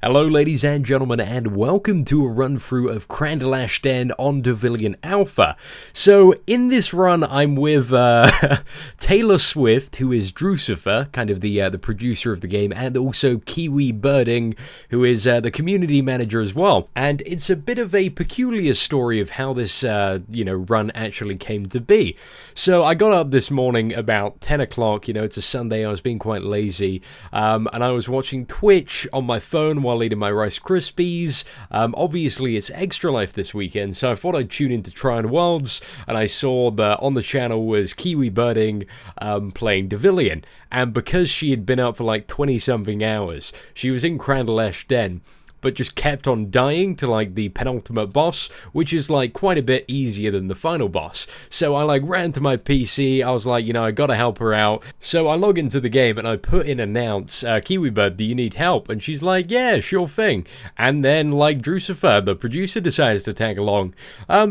Hello ladies and gentlemen, and welcome to a run through of Krandlash Den on Devilian Alpha. So in this run I'm with Taylor Swift, who is Drucifer, kind of the producer of the game, and also Kiwi Birding, who is the community manager as well. And it's a bit of a peculiar story of how this run actually came to be. So I got up this morning about 10 o'clock, it's a Sunday, I was being quite lazy, and I was watching Twitch on my phone while eating my Rice Krispies. Obviously it's Extra Life this weekend, so I thought I'd tune into Trine Worlds, and I saw that on the channel was Kiwi Birding playing Devilian, and because she had been up for like 20 something hours, she was in Krandlash Den, but just kept on dying to like the penultimate boss, which is like quite a bit easier than the final boss. So I like ran to my PC, I was like, I gotta help her out. So I log into the game and I put in announce, Kiwibird, do you need help? And she's like, yeah, sure thing. And then like Drucifer, the producer, decides to tag along.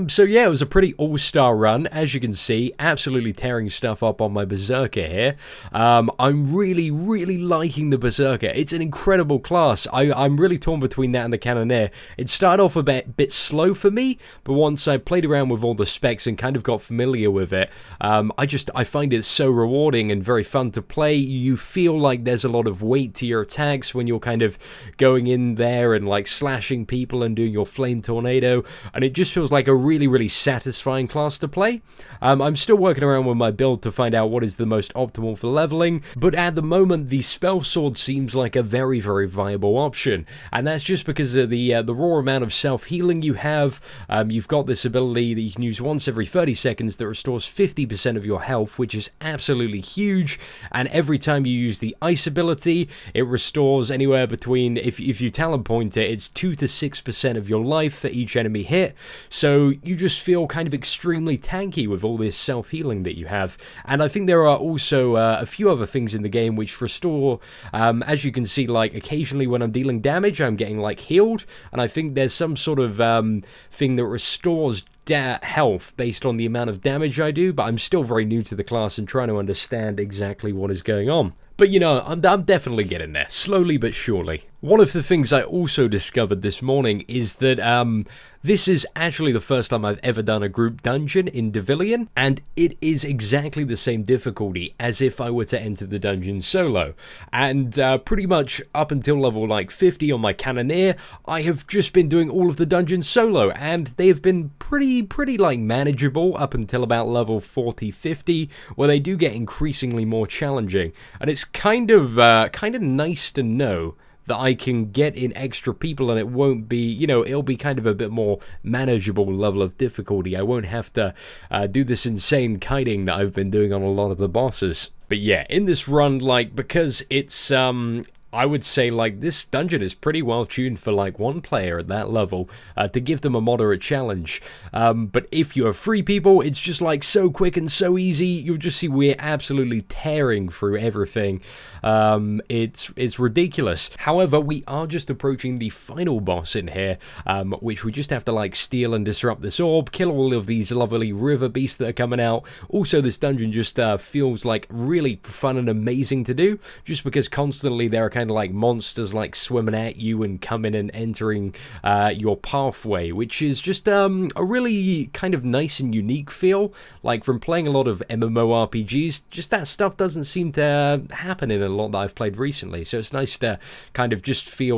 So yeah, it was a pretty all-star run, as you can see, absolutely tearing stuff up on my Berserker here. I'm really liking the Berserker. It's an incredible class. I'm really torn between that and the Cannoneer. It started off a bit slow for me, but once I played around with all the specs and kind of got familiar with it, I find it so rewarding and very fun to play. You feel like there's a lot of weight to your attacks when you're kind of going in there and like slashing people and doing your flame tornado, and it just feels like a really satisfying class to play. I'm still working around with my build to find out what is the most optimal for leveling, but at the moment the spell sword seems like a very viable option, and that's just because of the raw amount of self-healing you have. You've got this ability that you can use once every 30 seconds that restores 50% of your health, which is absolutely huge, and every time you use the ice ability, it restores anywhere between, if you talent point it, it's 2 to 6% of your life for each enemy hit, so you just feel kind of extremely tanky with all this self-healing that you have. And I think there are also a few other things in the game which restore, as you can see, like occasionally when I'm dealing damage, I'm getting like healed, and I think there's some sort of thing that restores health based on the amount of damage I do, but I'm still very new to the class and trying to understand exactly what is going on. But I'm definitely getting there, slowly but surely. One of the things I also discovered this morning is that this is actually the first time I've ever done a group dungeon in Devilian, and it is exactly the same difficulty as if I were to enter the dungeon solo. And pretty much up until level like 50 on my Cannoneer, I have just been doing all of the dungeons solo, and they have been pretty like manageable up until about level 40-50, where they do get increasingly more challenging. And it's kind of nice to know that I can get in extra people and it won't be, it'll be kind of a bit more manageable level of difficulty. I won't have to do this insane kiting that I've been doing on a lot of the bosses. But yeah, in this run, because it's, I would say this dungeon is pretty well tuned for like one player at that level to give them a moderate challenge. But if you have 3 people, it's just so quick and so easy. You'll just see we're absolutely tearing through everything. It's ridiculous. However, we are just approaching the final boss in here, which we just have to steal and disrupt this orb, kill all of these lovely river beasts that are coming out. Also, this dungeon just feels really fun and amazing to do, just because constantly there are kind of monsters swimming at you and coming and entering your pathway, which is just a really kind of nice and unique feel. From playing a lot of MMORPGs, just that stuff doesn't seem to happen in a lot that I've played recently, so it's nice to kind of just feel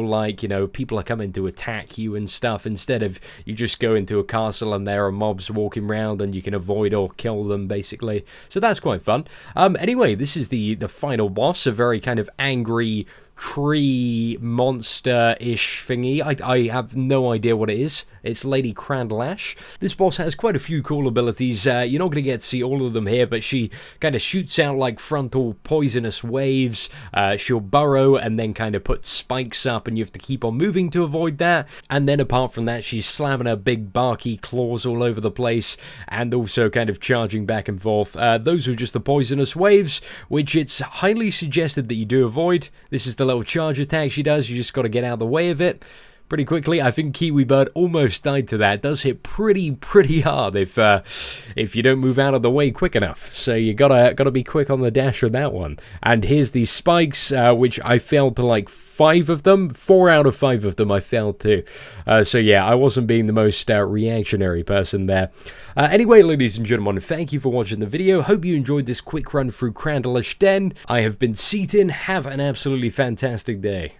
people are coming to attack you and stuff, instead of you just go into a castle and there are mobs walking around and you can avoid or kill them, basically. So that's quite fun. Anyway, this is the final boss, a very kind of angry tree monster-ish thingy. I have no idea what it is. It's Lady Krandlash. This boss has quite a few cool abilities. You're not going to get to see all of them here, but she kind of shoots out frontal poisonous waves. She'll burrow and then kind of put spikes up, and you have to keep on moving to avoid that. And then apart from that, she's slamming her big barky claws all over the place, and also kind of charging back and forth. Those are just the poisonous waves, which it's highly suggested that you do avoid. This is the little charge attack she does. You just got to get out of the way of it. pretty quickly. I think Kiwi Bird almost died to that. It does hit pretty hard if you don't move out of the way quick enough. So you gotta be quick on the dash with that one. And here's these spikes, which I failed to like 5 of them. 4 out of 5 of them I failed to. So yeah, I wasn't being the most reactionary person there. Anyway, ladies and gentlemen, thank you for watching the video. Hope you enjoyed this quick run through Krandlash Den. I have been Seatin. Have an absolutely fantastic day.